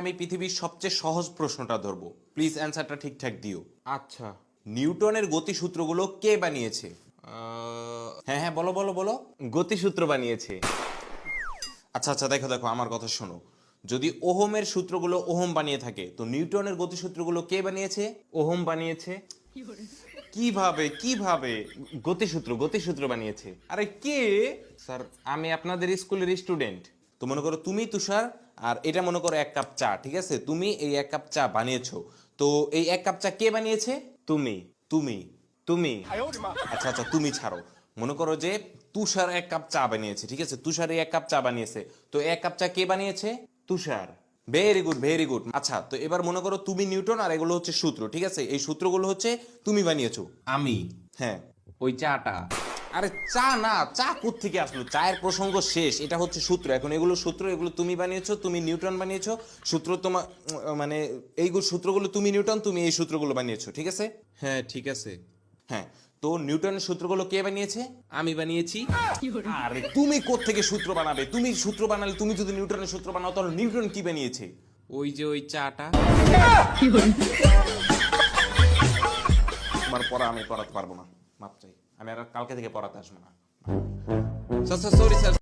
আমি পৃথিবীর সবচেয়ে সহজ প্রশ্নটা ধরবো, প্লিজ অ্যান্সারটা ঠিকঠাক দিও। আচ্ছা। নিউটনের গতিসূত্রগুলো কে বানিয়েছে? হ্যাঁ হ্যাঁ, বলো বলো বলো। গতিসূত্র বানিয়েছে। আচ্ছা আচ্ছা, দেখো দেখো, আমার কথা শোনো। যদি ওহমের সূত্রগুলো ওহম বানিয়ে থাকে, তো নিউটনের গতিসূত্রগুলো কে বানিয়েছে? ওহম বানিয়েছে। কিভাবে কিভাবে? গতিসূত্র বানিয়েছে। আরে কে? স্যার, আমি আপনাদের স্কুলের স্টুডেন্ট। তো মনে করো তুমি তুষার, আর এটা মনে করো এক কাপ চা, ঠিক আছে? তুমি এই এক কাপ চা বানিয়েছো, তো এই এক কাপ চা কে বানিয়েছে? তুমি তুমি। তুমি আচ্ছা আচ্ছা, তুমি ছাড়ো। মনে করো যে তুষার এক কাপ চা বানিয়েছে, ঠিক আছে? তুষার এই এক কাপ চা বানিয়েছে, তো এক কাপ চা কে বানিয়েছে? Tushar. Very good very good. আচ্ছা, তো এবার মনে করো তুমি নিউটন, আর এগুলো হচ্ছে সূত্র, ঠিক আছে? এই সূত্রগুলো হচ্ছে তুমি বানিয়েছো। আমি হ্যাঁ। ওই চাটা। আরে চা না, চা কোত্থেকে আসলো? চায়ের প্রসঙ্গ শেষ, এটা হচ্ছে সূত্র। এখন এগুলো সূত্র, এগুলো তুমি বানিয়েছো, তুমি নিউটন বানিয়েছো। সূত্র তোমার মানে এইগুলো সূত্রগুলো তুমি নিউটন, তুমি এই সূত্রগুলো বানিয়েছো, ঠিক আছে? হ্যাঁ, ঠিক আছে। হ্যাঁ। তো নিউটনের সূত্রগুলো কে বানিয়েছে? আমি বানিয়েছি। আরে তুমি কোত্থেকে সূত্র বানাবে? তুমি সূত্র বানালে, তুমি যদি নিউটনের সূত্র বানাও, তাহলে নিউটন কি বানিয়েছে? ওই যে ওই চাটা। তোমার পড়া আমি পড়াতে পারবো না, মাপ চাই। আমি আর কালকে থেকে পড়াতে আসবো না। Sir, sorry sir.